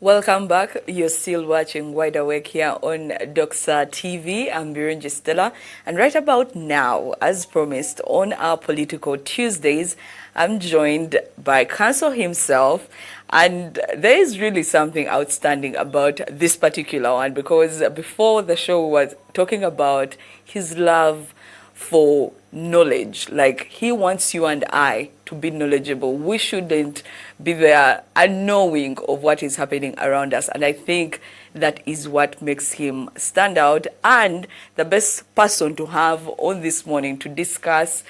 Welcome back. You're still watching Wide Awake here on Doxa TV. I'm Birinji Stella. And right about now, as promised, on our Political Tuesdays, I'm joined by Counsel himself. And there is really something outstanding about this particular one, because before the show was talking about his love for knowledge. Like, he wants you and I to be knowledgeable. We shouldn't be there unknowing of what is happening around us. And I think that is what makes him stand out and the best person to have on this morning to discuss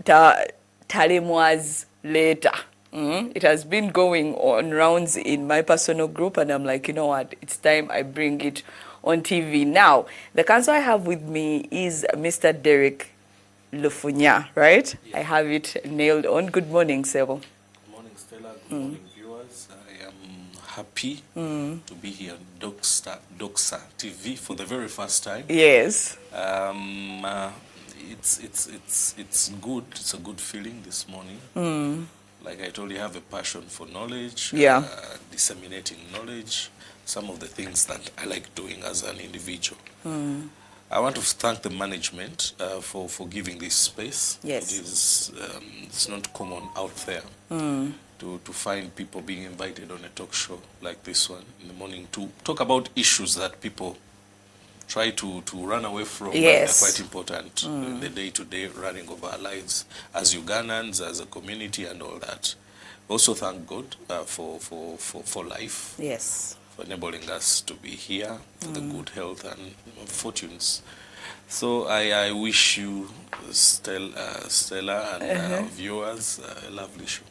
Talemwa's later. It has been going on rounds in my personal group, and I'm like, you know what, it's time I bring it on TV. Now, the counsel I have with me is Mr. DERICK LUFUNYA, right? Yeah. I have it nailed on. Good morning, Sebo. Good morning, Stella. Good morning, viewers. I am happy to be here on Doxa TV for the very first time. Yes. It's good. It's a good feeling this morning. Like I told you, I have a passion for knowledge. Yeah. Disseminating knowledge. Some of the things that I like doing as an individual. I want to thank the management for giving this space. Yes. It is it's not common out there to find people being invited on a talk show like this one in the morning to talk about issues that people try to run away from. Yes. They're quite important in the day-to-day running of our lives as Ugandans, as a community and all that. Also thank God for life. Yes. For enabling us to be here, for the good health and fortunes. So I wish you, Stella and viewers, a lovely show.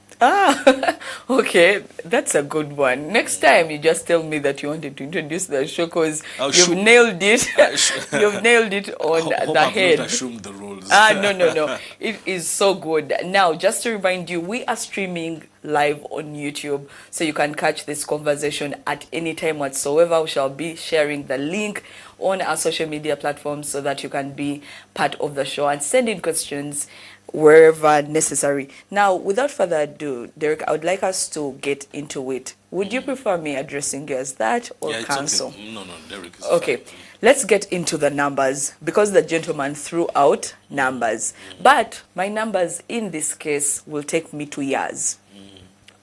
Okay, that's a good one. Next time you just tell me that you wanted to introduce the show, because you've nailed it. You've nailed it on the head. Not assumed the roles. No. It is so good. Now, just to remind you, we are streaming live on YouTube, so you can catch this conversation at any time whatsoever. We shall be sharing the link on our social media platforms so that you can be part of the show and send in questions wherever necessary. Now, without further ado, Derek, I would like us to get into it. Would you prefer me addressing you as that or counsel? Okay. No, Derek is okay. fine. Let's get into the numbers, because the gentleman threw out numbers. But my numbers in this case will take me 2 years.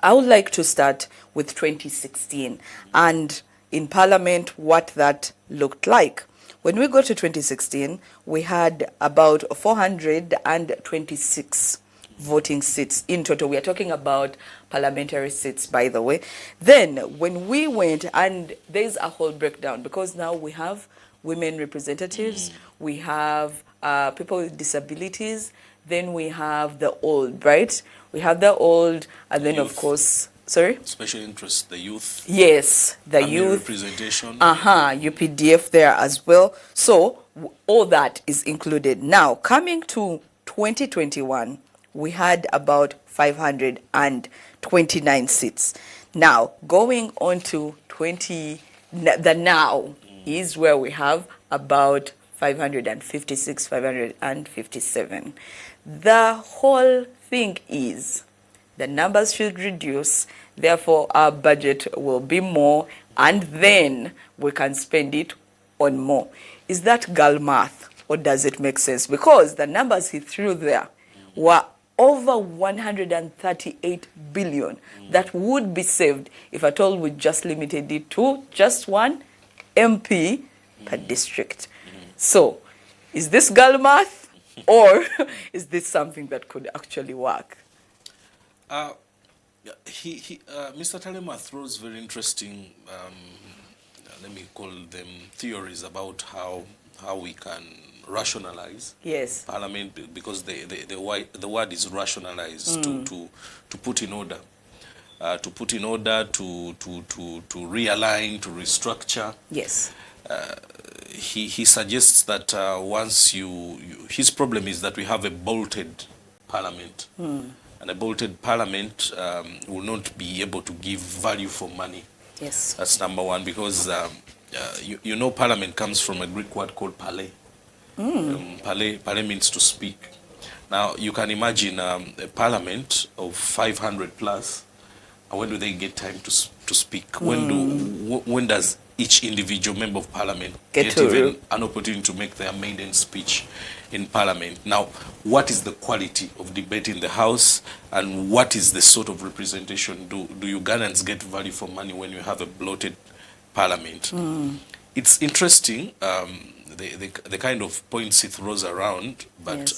I would like to start with 2016 and in Parliament what that looked like. When we go to 2016, we had about 426 voting seats in total. We are talking about parliamentary seats, by the way. Then when we went, and there's a whole breakdown, because now we have women representatives, we have people with disabilities, then we have the old, right? We have the old, and then youth. Of course, sorry? Special interest, the youth. Yes, the Family youth. representation. UPDF there as well. So all that is included. Now, coming to 2021, we had about 529 seats. Now, going on to the now is where we have about 556, 557. The whole thing is the numbers should reduce, therefore our budget will be more, and then we can spend it on more. Is that girl math, or does it make sense? Because the numbers he threw there were over 138 billion that would be saved if at all we just limited it to just one MP per district. So, is this girl math, or is this something that could actually work? Mr. Talema throws very interesting, let me call them theories about how we can rationalize Parliament, because the word is rationalize, to put in order, to realign, to restructure. Yes. He suggests that once his problem is that we have a bolted Parliament. And a bolted Parliament will not be able to give value for money. Yes. That's number one, because you know Parliament comes from a Greek word called pale. Pale means to speak. Now, you can imagine a Parliament of 500 plus, and when do they get time to to speak? When does each individual member of parliament get even an opportunity to make their maiden speech in parliament? Now, what is the quality of debate in the House, and what is the sort of representation? Do Ugandans get value for money when you have a bloated parliament? It's interesting, the kind of points it throws around, but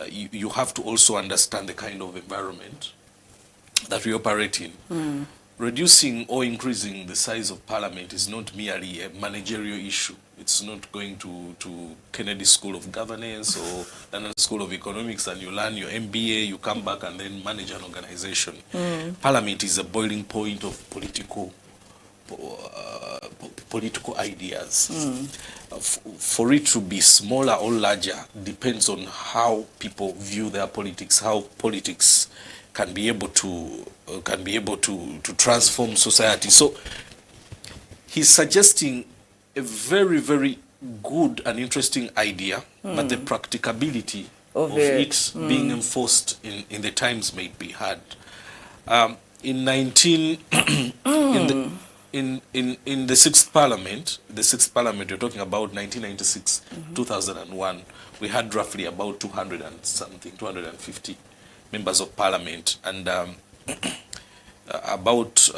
you have to also understand the kind of environment that we operate in. Reducing or increasing the size of parliament is not merely a managerial issue. It's not going to Kennedy School of Governance or London School of Economics and you learn your MBA, you come back and then manage an organization. Parliament is a boiling point of political ideas. For it to be smaller or larger depends on how people view their politics, how politics can be able to transform society. So he's suggesting a very, very good and interesting idea, but the practicability of it being enforced in the times may be hard. In the sixth parliament, you're talking about 1996, 2001, we had roughly about 250 members of parliament, and about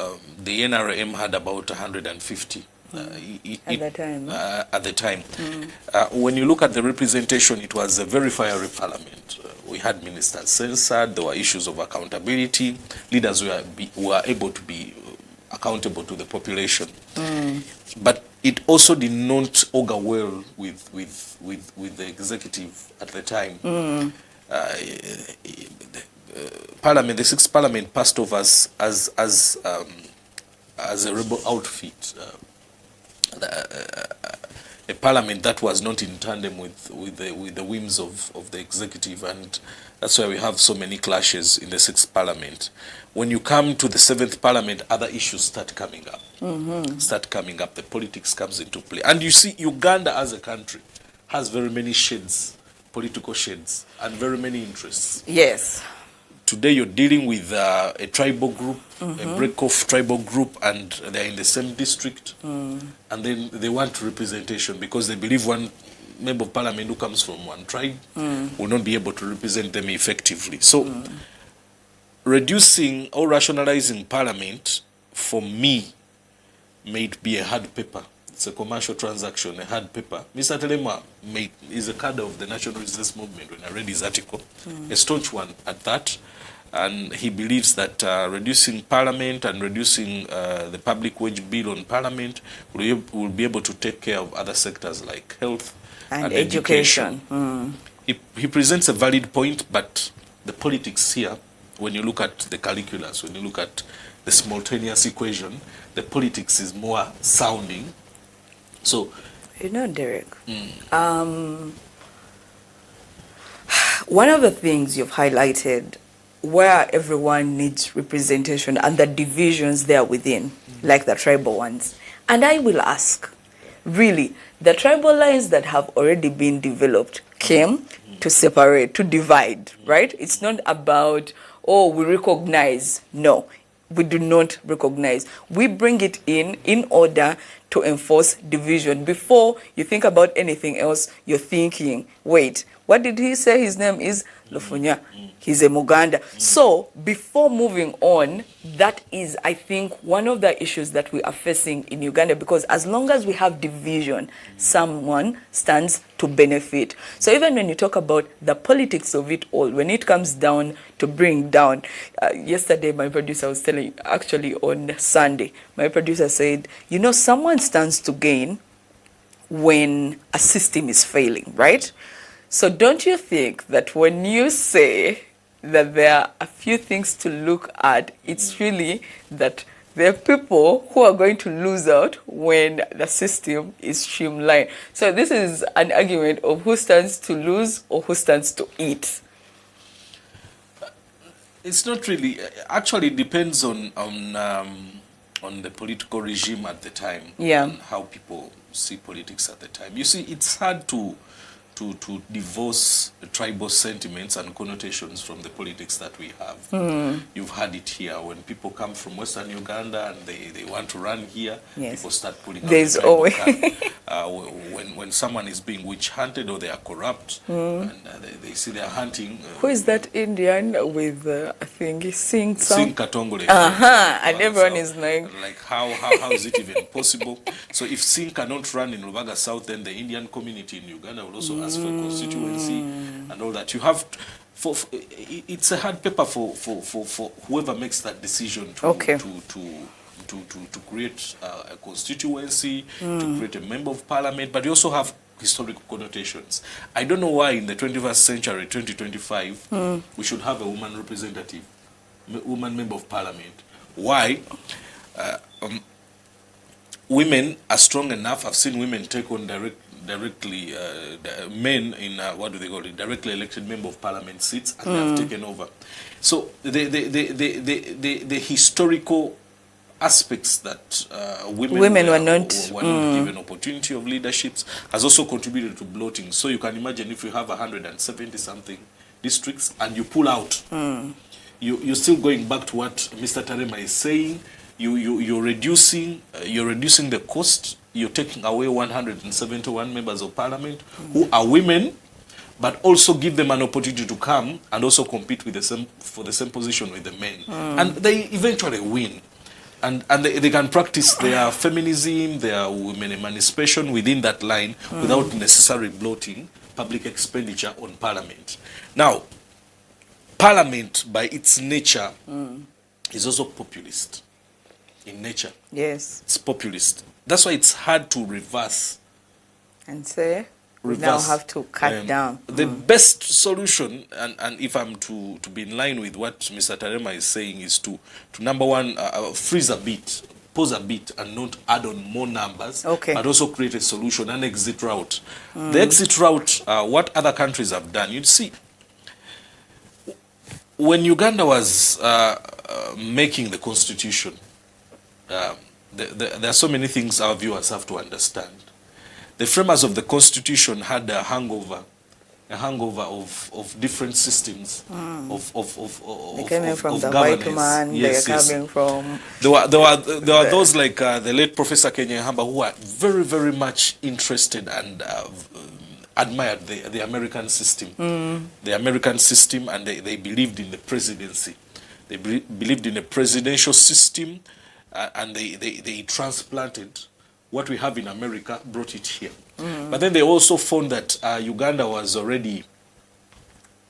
the NRM had about 150 at the time. When you look at the representation, it was a very fiery parliament. We had ministers censored, there were issues of accountability, leaders were able to be accountable to the population. But it also did not augur well with the executive at the time. Parliament, the sixth parliament passed off as a rebel outfit, a parliament that was not in tandem with the whims of the executive, and that's why we have so many clashes in the sixth parliament. When you come to the seventh parliament, other issues start coming up. The politics comes into play, and you see Uganda as a country has very many shades, political shades, and very many interests. Yes. Today you're dealing with a tribal group, a break-off tribal group, and they're in the same district. And then they want representation because they believe one member of parliament who comes from one tribe will not be able to represent them effectively. So reducing or rationalizing parliament, for me, may be a hard paper. It's a commercial transaction, a hard paper. Mr. Telema is a cadre of the National Resistance Movement when I read his article, a staunch one at that. And he believes that reducing parliament and reducing the public wage bill on parliament will be able to take care of other sectors like health and education. He presents a valid point, but the politics here, when you look at the calculus, when you look at the simultaneous equation, the politics is more sounding. So, you know, Derek, one of the things you've highlighted where everyone needs representation and the divisions there within, like the tribal ones. And I will ask, really, the tribal lines that have already been developed came to separate, to divide, right? It's not about, oh, we recognize. No, we do not recognize. We bring it in order to enforce division. Before you think about anything else, you're thinking, wait, what did he say his name is? LUFUNYA. He's a Muganda. So before moving on, that is, I think, one of the issues that we are facing in Uganda, because as long as we have division, someone stands to benefit. So even when you talk about the politics of it all, when it comes down to bring down, yesterday my producer was telling, actually on Sunday, my producer said, you know, someone stands to gain when a system is failing, right? So don't you think that when you say that there are a few things to look at, it's really that there are people who are going to lose out when the system is streamlined? So this is an argument of who stands to lose or who stands to eat. It's not really. Actually, it depends on the political regime at the time, and how people see politics at the time. You see, it's hard to to divorce tribal sentiments and connotations from the politics that we have. You've had it here when people come from Western Uganda and they want to run here. Yes. People start pulling out the tribal card. When someone is being witch hunted or they are corrupt and they see they're hunting. Who is that Indian with I think Singh Katongole? And everyone is like how is it even possible? So if Singh cannot run in Rubaga South, then the Indian community in Uganda will also ask for a constituency and all that. You have it's a hard paper for whoever makes that decision to create a constituency, to create a member of parliament, but you also have historical connotations. I don't know why in the 21st century, 2025, we should have a woman representative, woman member of parliament. Why? Women are strong enough. I've seen women take on directly men in what do they call it? Directly elected member of parliament seats, and they have taken over. So the historical aspects that women were not given opportunity of leaderships has also contributed to bloating. So you can imagine if you have 170 something districts and you pull out, you're still going back to what Mr. Tarema is saying. You're reducing the cost. You're taking away 171 members of parliament who are women, but also give them an opportunity to come and also compete with for the same position with the men, and they eventually win. And they can practice their feminism, their women emancipation within that line without necessarily bloating public expenditure on parliament. Now, parliament by its nature is also populist in nature. Yes. It's populist. That's why it's hard to reverse. And say, we now have to cut down. The best solution, and if I'm to be in line with what Mr. Tarema is saying, is to number one, freeze a bit, pause a bit, and not add on more numbers, but also create a solution, an exit route. The exit route, what other countries have done, you'd see, when Uganda was making the constitution, there are so many things our viewers have to understand. The framers of the constitution had a hangover of different systems of coming from the governance. White man, yes, they're coming from. There were those like the late Professor Kenya Hamba who were very, very much interested and admired the American system. The American system, and they believed in the presidency. They believed in a presidential system, and they transplanted what we have in America, brought it here. But then they also found that Uganda was already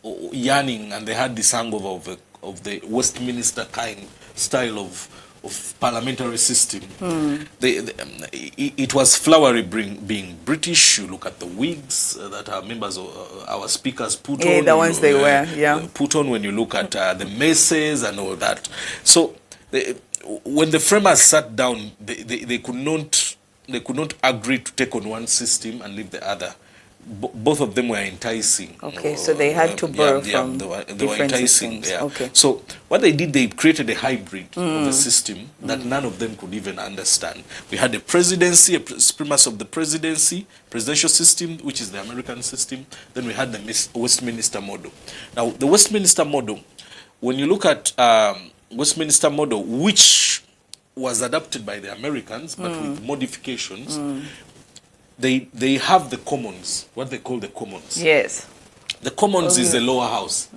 yearning, and they had this hangover of the Westminster kind style of parliamentary system. It was flowery being British. You look at the wigs that our members, our speakers put on. The ones they wear, put on when you look at the maces and all that. So when the framers sat down, they could not agree to take on one system and leave the other. Both of them were enticing. So they had to borrow from they were different enticing. systems. So what they did, they created a hybrid of a system that none of them could even understand. We had a presidency, a premise of the presidential system, which is the American system. Then we had the Westminster model. Now, the Westminster model, when you look at Westminster model, which was adopted by the Americans, but with modifications, they have the commons, what they call the commons. Yes. The commons is the lower house,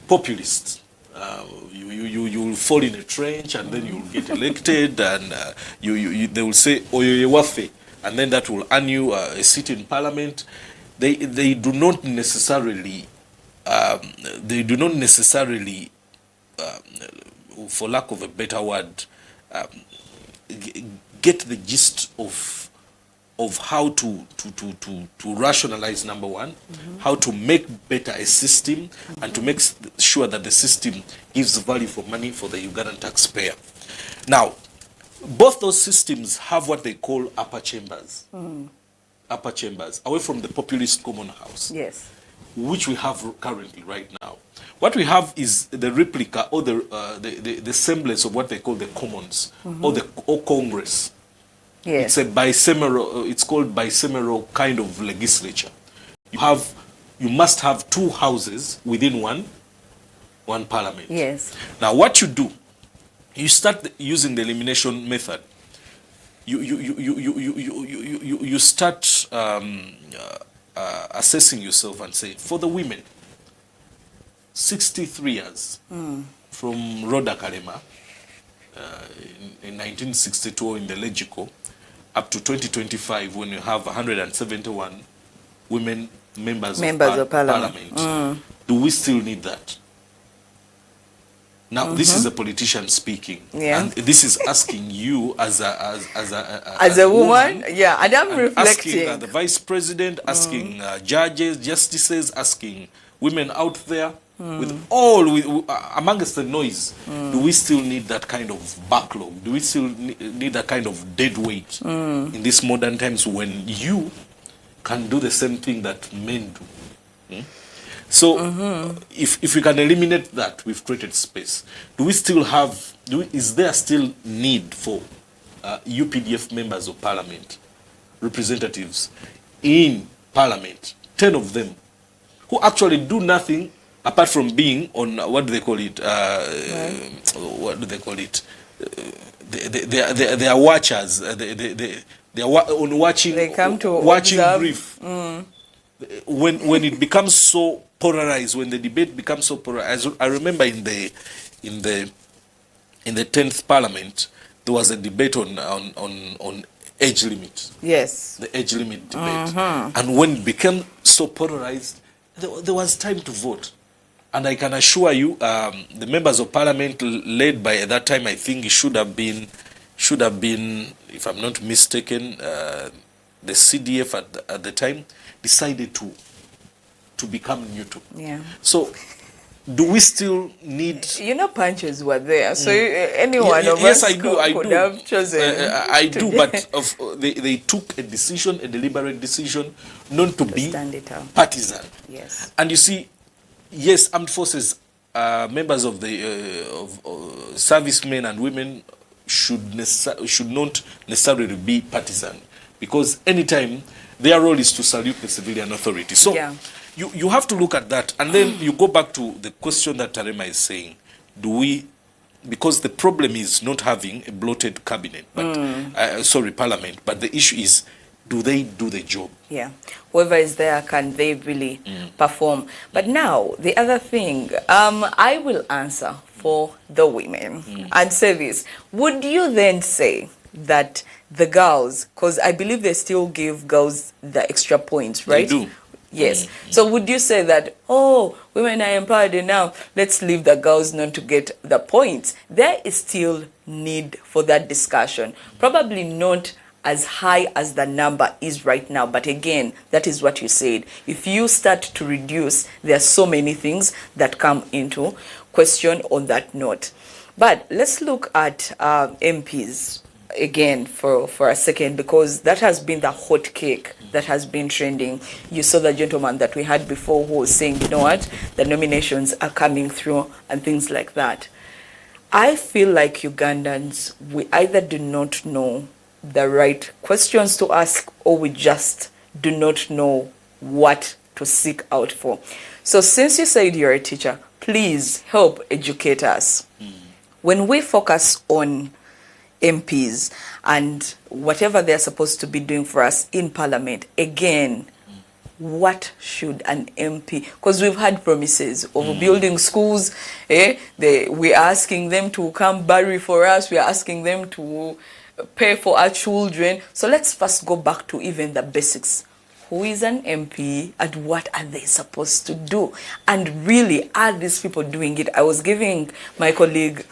populist. You will fall in a trench, and then you will get elected, and they will say Oyoyewafe, and then that will earn you a seat in parliament. They do not necessarily for lack of a better word, get the gist of how to rationalize, number one, how to make better a system, and to make sure that the system gives value for money for the Ugandan taxpayer. Now, both those systems have what they call upper chambers. Upper chambers, away from the populist common house. Yes. Which we have currently right now. What we have is the replica or the semblance of what they call the commons or Congress. Yes. It's a bicameral. It's called bicameral kind of legislature. you must have 2 houses within one parliament. Yes. Now what you do, you start using the elimination method. You start assessing yourself and say, for the women, 63 years from Rhoda Kalema in 1962 in the Legico up to 2025, when you have 171 women members of parliament. Do we still need that? Now, this is a politician speaking, and this is asking you as a woman, yeah, and I'm reflecting. Asking the vice president, asking judges, justices, asking women out there, amongst the noise, do we still need that kind of backlog? Do we still need that kind of dead weight in these modern times when you can do the same thing that men do? So, if we can eliminate that, we've created space. Do we still have? Is there still need for UPDF members of parliament, representatives in parliament, 10 of them, who actually do nothing apart from being on what do they call it? What do they call it? They are watchers. They are on watching. They come to watching observe. Brief. When it becomes so polarized, when the debate becomes so polarized, I remember in the 10th parliament there was a debate on age limit. Yes. The age limit debate. And when it became so polarized, there was time to vote. And I can assure you, the members of parliament led by, at that time, I think it should have been, if I'm not mistaken, the CDF at the time, decided to become neutral. Yeah. So, do we still need? Punches were there, so anyone of us could have chosen. I do, but they took a decision, a deliberate decision, not to be partisan. Yes. And you see, yes, armed forces, members of the servicemen and women should not necessarily be partisan, because anytime their role is to salute the civilian authority. So you have to look at that, and then you go back to the question that Tarema is saying: do we? Because the problem is not having a bloated cabinet, but parliament. But the issue is, do they do the job? Yeah, whoever is there, can they really perform? But now the other thing, I will answer for the women and say this: would you then say that the girls, because I believe they still give girls the extra points, right? They do. Yes. So would you say that, oh, women are empowered now, let's leave the girls not to get the points? There is still need for that discussion. Probably not as high as the number is right now. But again, that is what you said. If you start to reduce, there are so many things that come into question on that note. But let's look at MPs again for a second, because that has been the hot cake that has been trending. You saw the gentleman that we had before who was saying, you know what, the nominations are coming through and things like that. I feel like Ugandans, we either do not know the right questions to ask, or we just do not know what to seek out for. So since you said you're a teacher, please help educate us. When we focus on MPs and whatever they're supposed to be doing for us in parliament, again, what should an MP, because we've had promises of building schools, we're asking them to come bury for us, we're asking them to pay for our children. So let's first go back to even the basics. Who is an MP and what are they supposed to do? And really, are these people doing it? I was giving my colleague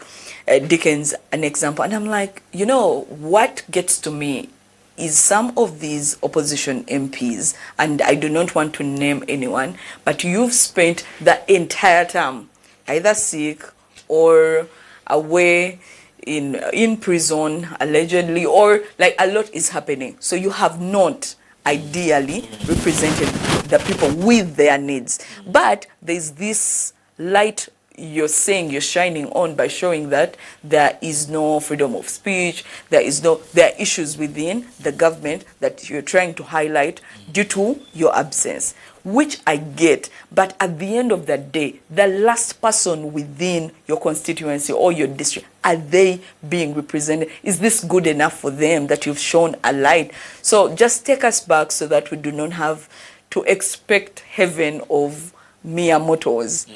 Dickens an example, and I'm like, what gets to me is some of these opposition MPs, and I do not want to name anyone, but you've spent the entire term either sick or away in prison allegedly, or like a lot is happening. So you have not ideally represented the people with their needs. But there's this light you're saying you're shining on by showing that there is no freedom of speech, there are issues within the government that you're trying to highlight due to your absence, which I get. But at the end of the day, the last person within your constituency or your district, are they being represented? Is this good enough for them that you've shown a light? So just take us back so that we do not have to expect heaven of mere mortals.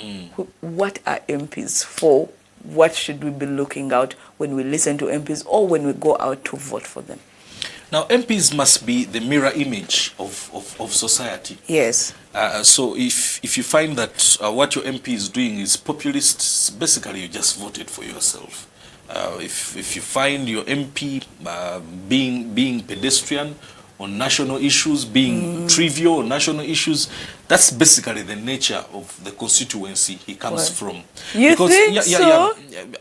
What are MPs for? What should we be looking out when we listen to MPs or when we go out to vote for them? Now, MPs must be the mirror image of society. Yes. So if you find that what your MP is doing is populist, basically you just voted for yourself. If you find your MP being pedestrian on national issues, being trivial on national issues, that's basically the nature of the constituency he comes from. You think so?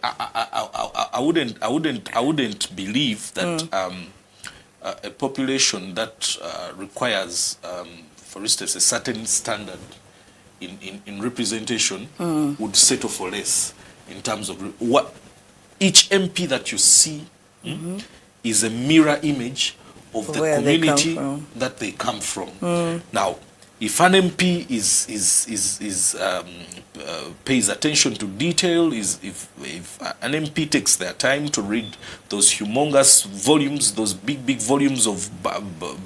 I wouldn't believe that a population that requires, for instance, a certain standard in representation would settle for less in terms of what each MP that you see is a mirror image of the community that they come from. Now, if an MP pays attention to detail, if an MP takes their time to read those humongous volumes, those big volumes of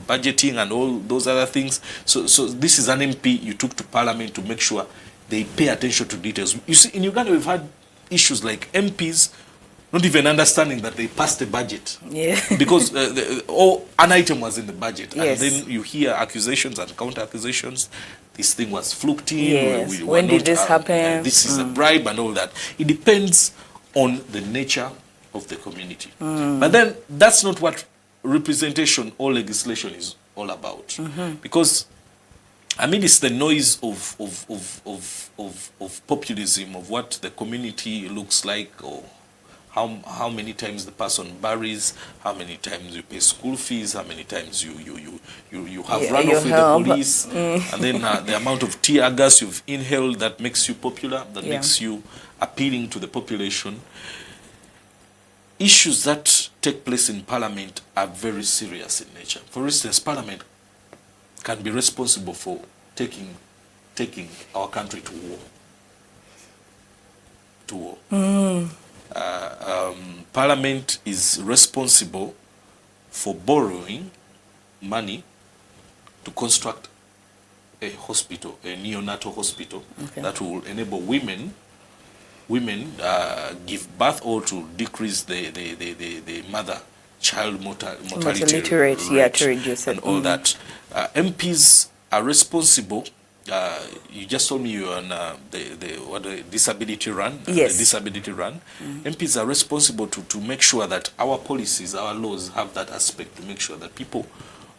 budgeting and all those other things, so this is an MP you took to Parliament to make sure they pay attention to details. You see, in Uganda we've had issues like MPs not even understanding that they passed the budget. Yeah. Because an item was in the budget. Yes. And then you hear accusations and counter accusations. This thing was fluked in. Yes. When did this happen? This is a bribe and all that. It depends on the nature of the community. But then that's not what representation or legislation is all about. Because I mean, it's the noise of populism, of what the community looks like, or how many times the person buries, how many times you pay school fees, how many times you have run off with the police, and then the amount of tear gas you've inhaled that makes you popular, that makes you appealing to the population. Issues that take place in Parliament are very serious in nature. For instance, Parliament can be responsible for taking our country to war. Parliament is responsible for borrowing money to construct a hospital, a neonatal hospital, that will enable women give birth or to decrease the mother-child mortality rate, to reduce it. And all that. MPs are responsible. You just told me you're on the disability run. Yes. The disability run. MPs are responsible to make sure that our policies, our laws have that aspect, to make sure that people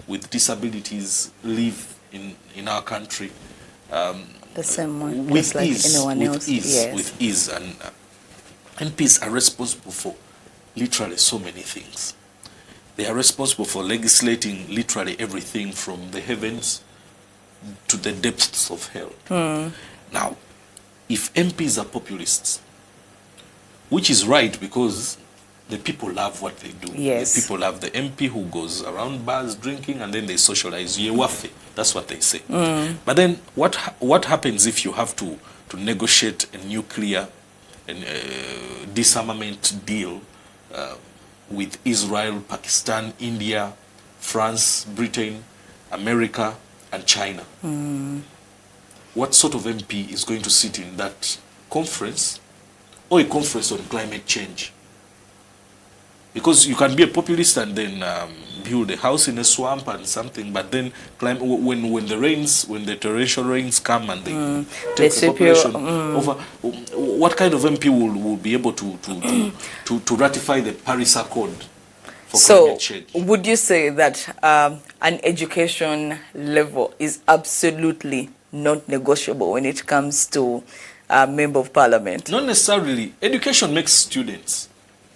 with disabilities live in our country the same way, with like ease, anyone else. with ease. And MPs are responsible for literally so many things. They are responsible for legislating literally everything from the heavens to the depths of hell. Now, if MPs are populists, which is right because the people love what they do. Yes. The people love the MP who goes around bars drinking and then they socialize. Yewafe, that's what they say. But then what happens if you have to negotiate a nuclear disarmament deal with Israel, Pakistan, India, France, Britain, America, and China? What sort of MP is going to sit in that conference, or a conference on climate change? Because you can be a populist and then build a house in a swamp and something, but then when the torrential rains come and they take the population over, what kind of MP will be able to ratify the Paris Accord for climate change? So, would you say that an education level is absolutely not negotiable when it comes to a member of parliament? Not necessarily. Education makes students.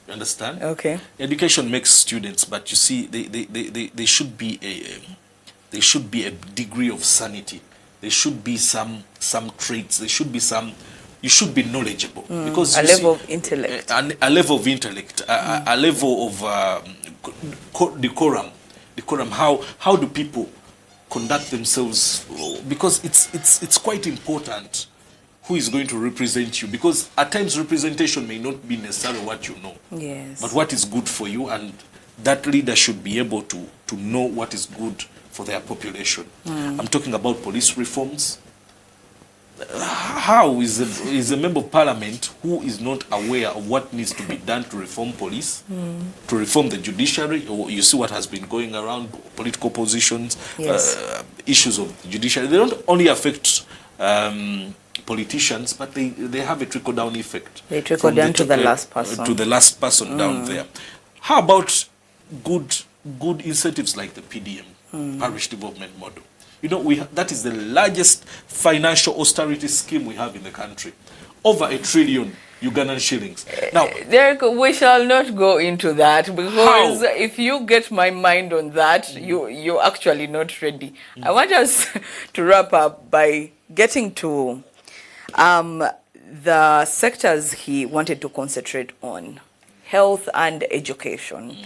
You understand? Okay. Education makes students, but you see, they should be a degree of sanity. There should be some traits. There should be some you should be knowledgeable, because a level of intellect, a level of intellect, a level of decorum. How do people conduct themselves? Because it's quite important who is going to represent you, because at times representation may not be necessarily what you know, yes, but what is good for you, and that leader should be able to know what is good for their population. I'm talking about police reforms. How is a member of parliament who is not aware of what needs to be done to reform police, to reform the judiciary? Or you see what has been going around, political positions, yes, issues of the judiciary. They don't only affect politicians, but they have a trickle-down effect. They trickle down to the last person. To the last person down there. How about good incentives like the PDM, Parish Development Model? You know, that is the largest financial austerity scheme we have in the country. Over 1 trillion Ugandan shillings. Now, Derek, we shall not go into that, because if you get my mind on that, you're actually not ready. I want us to wrap up by getting to the sectors he wanted to concentrate on: health and education.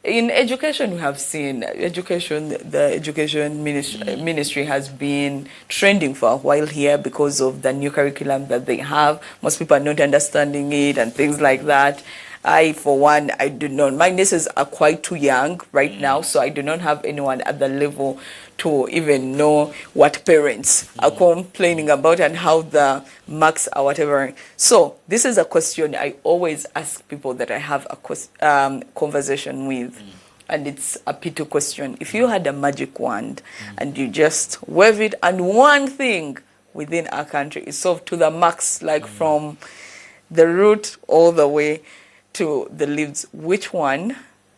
In education, we have seen the education ministry has been trending for a while here because of the new curriculum that they have. Most people are not understanding it and things like that. I, for one, I do not. My nieces are quite too young right now, so I do not have anyone at the level to even know what parents are complaining about and how the marks are whatever. So this is a question I always ask people that I have a conversation with. And it's a P2 question. If you had a magic wand and you just wave it, and one thing within our country is solved to the max, like from the root all the way to the leaves, which one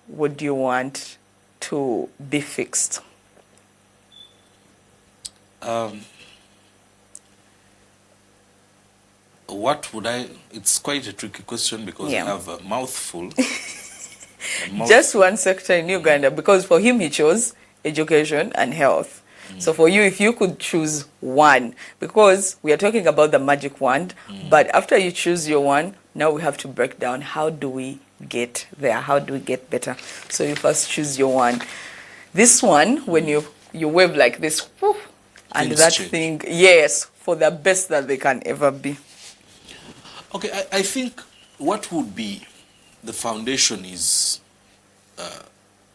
would you want to be fixed? What would I? It's quite a tricky question, because I have a mouthful. Just one sector in Uganda, because for him he chose education and health. So for you, if you could choose one, because we are talking about the magic wand, but after you choose your one, now we have to break down, how do we get there? How do we get better? So you first choose your one. This one, when you wave like this, whoosh, and that thing, yes, for the best that they can ever be. Okay, I think what would be the foundation is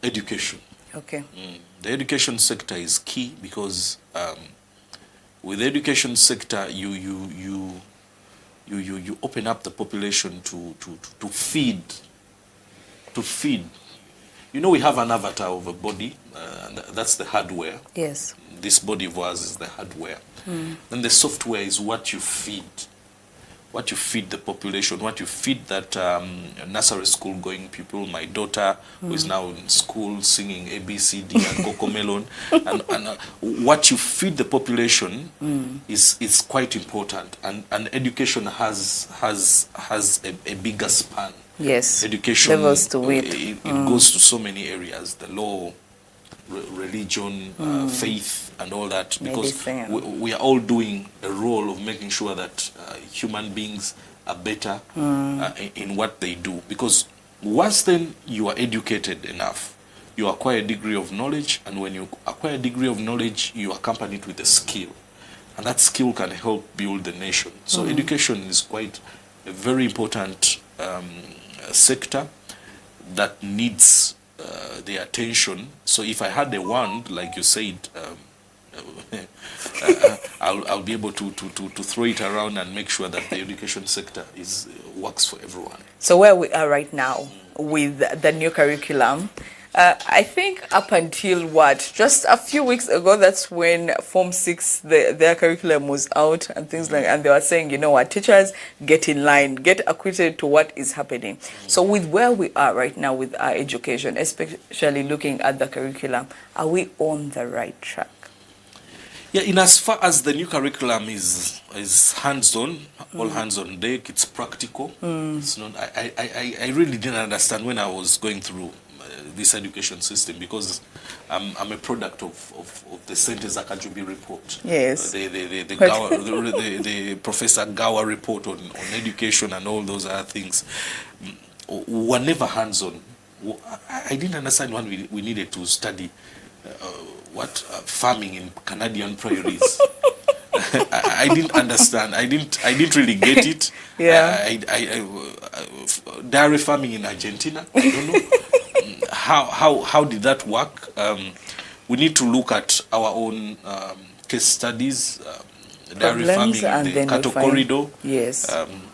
education. Okay. The education sector is key, because with the education sector, you open up the population to feed. You know, we have an avatar of a body, and that's the hardware. Yes. This body of ours is the hardware. Then the software is what you feed. What you feed the population, what you feed that nursery school going people. My daughter, who is now in school singing ABCD and Coco Melon, and what you feed the population is quite important. And education has a bigger span. Yes. Education levels to it. It goes to so many areas: the law, religion, faith, and all that, because we are all doing a role of making sure that human beings are better in what they do. Because once then you are educated enough, you acquire a degree of knowledge, and when you acquire a degree of knowledge, you accompany it with a skill, and that skill can help build the nation. So education is quite a very important sector that needs the attention. So if I had a wand, like you said, I'll be able to throw it around and make sure that the education sector works for everyone. So where we are right now with the new curriculum, I think up until just a few weeks ago, that's when Form 6, their curriculum was out and things like, and they were saying, you know what, teachers, get in line, get acquainted to what is happening. So with where we are right now with our education, especially looking at the curriculum, are we on the right track? Yeah, in as far as the new curriculum is hands-on, all hands on deck, it's practical. It's not, I really didn't understand when I was going through this education system, because I'm a product of the Sentence Akajubi report. Yes. The Professor Gawa report on education and all those other things were never hands-on. I didn't understand when we needed to study farming in Canadian prairies. I didn't understand. I didn't really get it. Yeah. Dairy farming in Argentina. I don't know how did that work. We need to look at our own case studies. Dairy farming in the cattle corridor. Yes.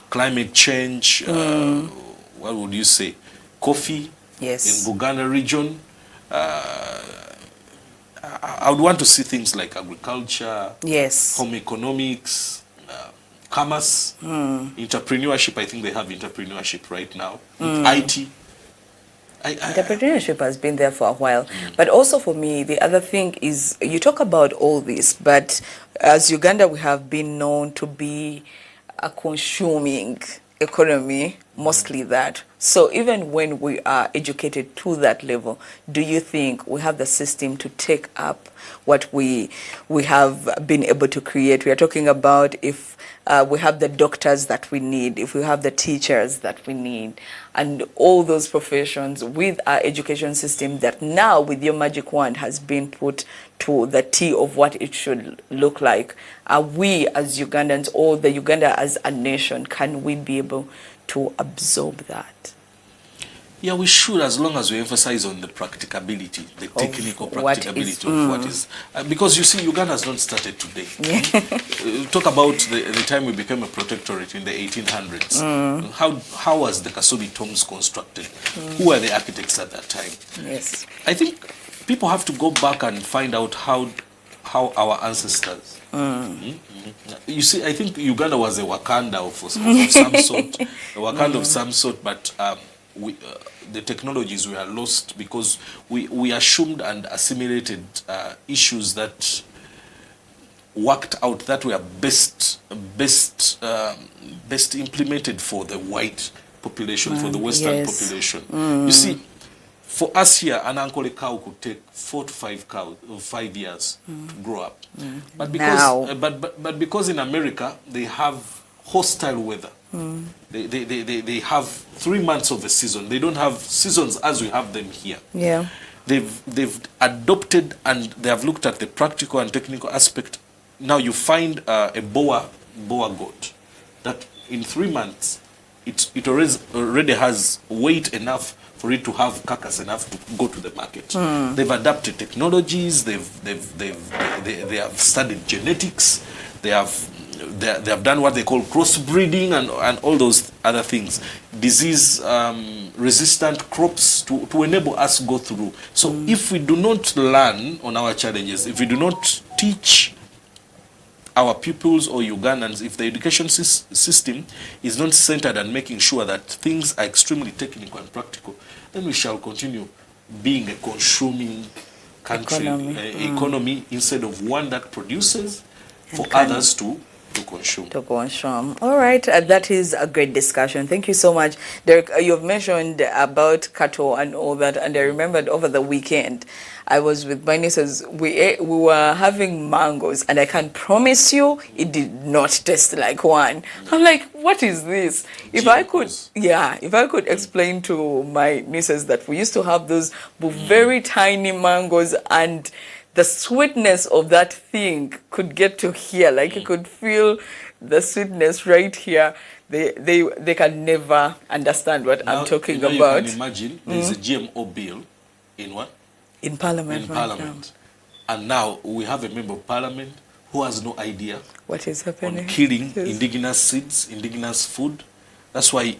Climate change. What would you say? Coffee. Yes. In Buganda region. I would want to see things like agriculture, yes, home economics, commerce, entrepreneurship. I think they have entrepreneurship right now. IT. Entrepreneurship has been there for a while. But also for me, the other thing is, you talk about all this, but as Uganda, we have been known to be a consuming economy, mostly that. So even when we are educated to that level, do you think we have the system to take up what we have been able to create? We are talking about if we have the doctors that we need, if we have the teachers that we need, and all those professions with our education system that now with your magic wand has been put to the T of what it should look like. Are we as Ugandans, or the Uganda as a nation, can we be able to absorb that? Yeah, we should, as long as we emphasize on the practicability, the technical practicability of what is. Because you see, Uganda has not started today. Yeah. Talk about the time we became a protectorate in the 1800s. How was the Kasubi tombs constructed? Who were the architects at that time? Yes. I think people have to go back and find out how our ancestors. You see, I think Uganda was a Wakanda of some sort, a Wakanda of some sort, but the technologies were lost because we assumed and assimilated issues that worked out that were best implemented for the white population, for the Western population. You see, for us here, an uncle cow could take 4 to 5 years to grow up. But because but because in America they have hostile weather. They have 3 months of the season. They don't have seasons as we have them here. Yeah. They've adopted, and they have looked at the practical and technical aspect. Now you find a boa goat that in 3 months it already has weight enough for it to have carcass enough to go to the market. They've adapted technologies. They have studied genetics. They have done what they call crossbreeding and all those other things. Disease resistant crops to enable us to go through. So if we do not learn on our challenges, if we do not teach our pupils or Ugandans, if the education system is not centered on making sure that things are extremely technical and practical, then we shall continue being a consuming country, economy instead of one that produces for others to consume. All right, that is a great discussion. Thank you so much, Derek. You've mentioned about cattle and all that, and I remembered over the weekend I was with my nieces. We were having mangoes, and I can promise you it did not taste like one. I'm like, what is this? If I could explain to my nieces that we used to have those very tiny mangoes, and the sweetness of that thing could get to here, like you could feel the sweetness right here. They can never understand what I'm talking about. You can imagine there's a GMO bill in what? In Parliament. In Parliament. And now we have a member of Parliament who has no idea what is happening on killing indigenous seeds, indigenous food. That's why,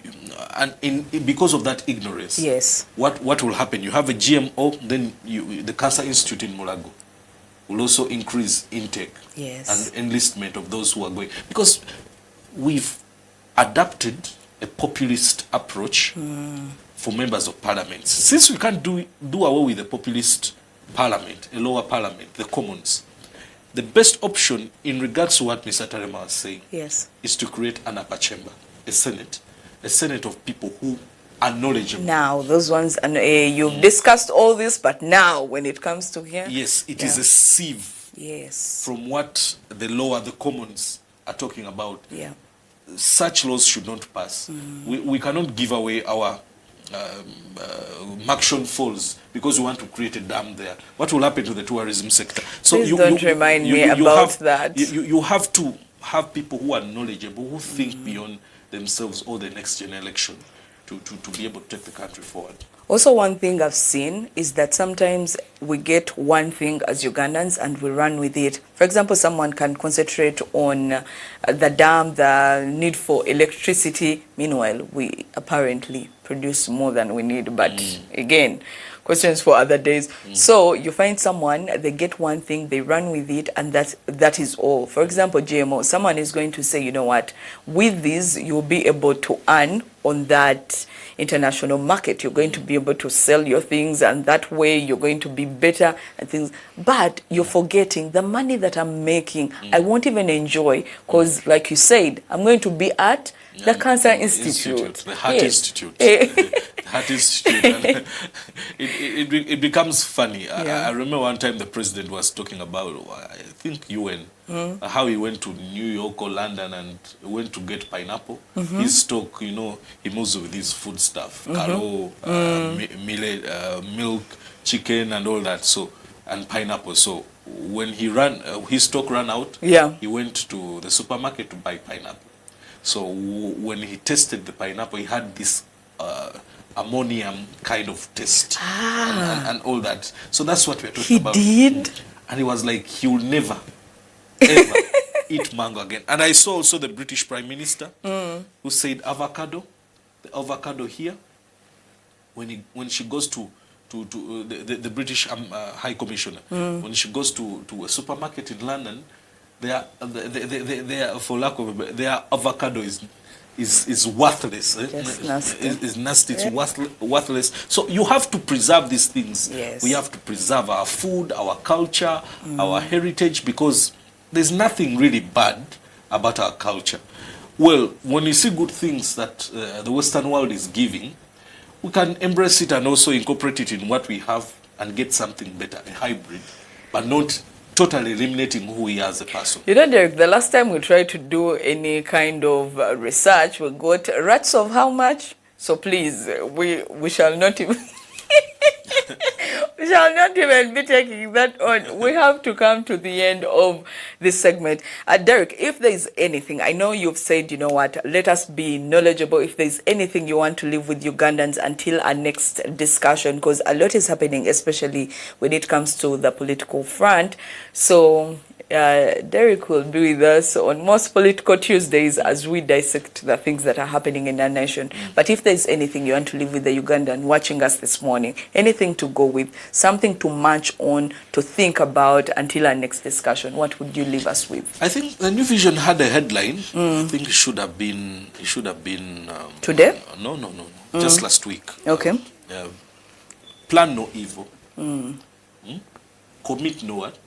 because of that ignorance, yes. What will happen? You have a GMO, then the Cancer Institute in Mulago will also increase intake and enlistment of those who are going. Because we've adapted a populist approach for members of parliament. Since we can't do away with the populist parliament, a lower parliament, the commons, the best option in regards to what Mr. Tarema was saying is to create an upper chamber, a senate of people who are knowledgeable. Now, those ones, and you've discussed all this, but now when it comes to here, yes, it is a sieve. Yes. From what the law, the commons are talking about. Yeah. Such laws should not pass. We cannot give away our Makshon Falls because we want to create a dam there. What will happen to the tourism sector? So Please don't remind me about that. You have to have people who are knowledgeable, who think beyond themselves or the next generation to be able to take the country forward. Also, one thing I've seen is that sometimes we get one thing as Ugandans and we run with it. For example, someone can concentrate on the dam, the need for electricity. Meanwhile, we apparently produce more than we need. But again, questions for other days. So you find someone, they get one thing, they run with it, and that is all. For example, GMO, someone is going to say, you know what, with this, you'll be able to earn on that international market. You're going to be able to sell your things, and that way you're going to be better and things. But you're forgetting the money that I'm making, I won't even enjoy, because like you said, I'm going to be at the Cancer Institute. The Heart Institute. The Heart Institute. It becomes funny. I remember one time the president was talking about, I think UN, how he went to New York or London and went to get pineapple. His stock, you know, he moves with his food stuff, karo, millet, milk, chicken, and all that. So, and pineapple. So when he ran, his stock ran out. He went to the supermarket to buy pineapple. So when he tasted the pineapple, he had this ammonium kind of taste and all that. So that's what we're talking about. He did? And he was like, he will never, ever eat mango again. And I saw also the British Prime Minister who said avocado, the avocado here, when she goes to the British High Commissioner, when she goes to a supermarket in London, their for lack of their avocado is worthless. Nasty. It's nasty. It's worthless. So you have to preserve these things. Yes. We have to preserve our food, our culture, our heritage, because there's nothing really bad about our culture. Well, when you see good things that the Western world is giving, we can embrace it and also incorporate it in what we have and get something better, a hybrid, but not totally eliminating who we are as a person. You know, Derek, the last time we tried to do any kind of research, we got rats of how much? So please, we shall not even we shall not even be taking that on. We have to come to the end of this segment. Derek, if there is anything, I know you've said, you know what, let us be knowledgeable. If there's anything you want to leave with Ugandans until our next discussion, because a lot is happening, especially when it comes to the political front. So Derek will be with us on most Political Tuesdays as we dissect the things that are happening in our nation. But if there's anything you want to leave with the Ugandan watching us this morning, anything to go with, something to march on, to think about until our next discussion, what would you leave us with? I think the New Vision had a headline. I think it should have been today? No. Just last week. Okay. Plan no evil. Commit no what?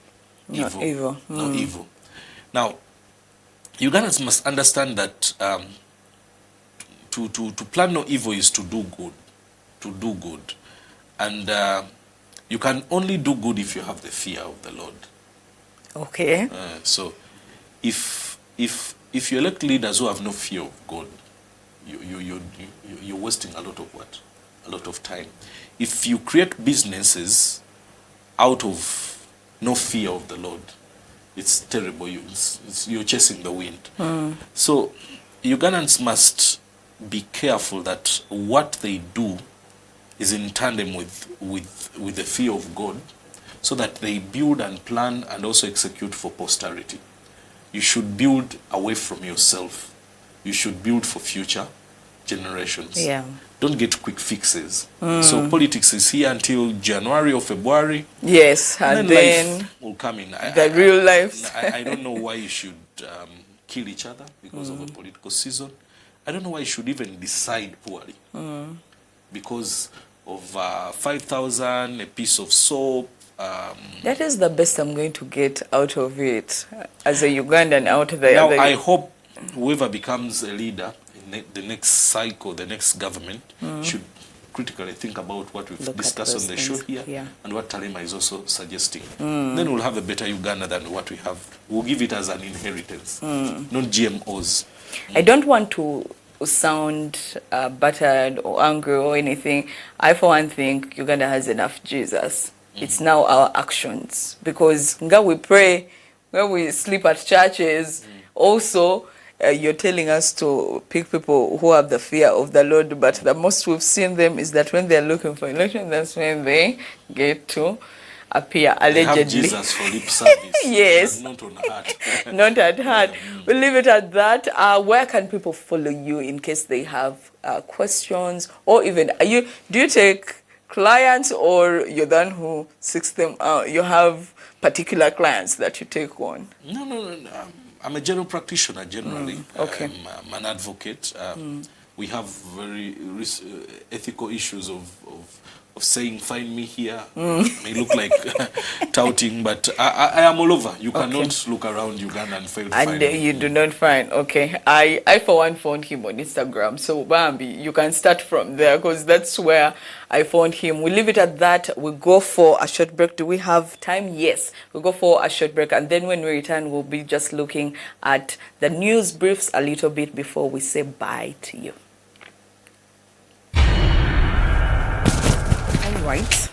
Evil. No evil. Now, Ugandans must understand that to plan no evil is to do good. To do good. And you can only do good if you have the fear of the Lord. Okay. So if you elect leaders who have no fear of God, you're wasting a lot of what? A lot of time. If you create businesses out of no fear of the Lord, it's terrible. You're chasing the wind. So Ugandans must be careful that what they do is in tandem with the fear of God, so that they build and plan and also execute for posterity. You should build away from yourself. You should build for future generations. Yeah. Don't get quick fixes. So politics is here until January or February. Yes, and then life will come in. Real life. I don't know why you should kill each other because of a political season. I don't know why you should even decide poorly because of 5,000, a piece of soap. That is the best I'm going to get out of it as a Ugandan out there. Now, I hope whoever becomes a leader the next cycle, the next government should critically think about what we've discussed on the show here and what Talema is also suggesting. Then we'll have a better Uganda than what we have. We'll give it as an inheritance, not GMOs. I don't want to sound battered or angry or anything. I, for one, think Uganda has enough Jesus. It's now our actions. Because when we pray, when we sleep at churches, also, you're telling us to pick people who have the fear of the Lord, but the most we've seen them is that when they're looking for election, that's when they get to appear, allegedly. They have Jesus for lip service. Yes. Not on heart. Not at heart. We'll leave it at that. Where can people follow you in case they have questions, or even, do you take clients, or you're the one who seeks them out? You have particular clients that you take on? No. I'm a general practitioner generally. Okay. I'm an advocate. We have very ethical issues of saying, find me here. May look like touting, but I am all over. You cannot look around Uganda and fail to find me. And you do not find, okay. I for one found him on Instagram. So Bambi, you can start from there, because that's where I found him. We leave it at that. We go for a short break. Do we have time? Yes. We go for a short break. And then when we return, we'll be just looking at the news briefs a little bit before we say bye to you. Right.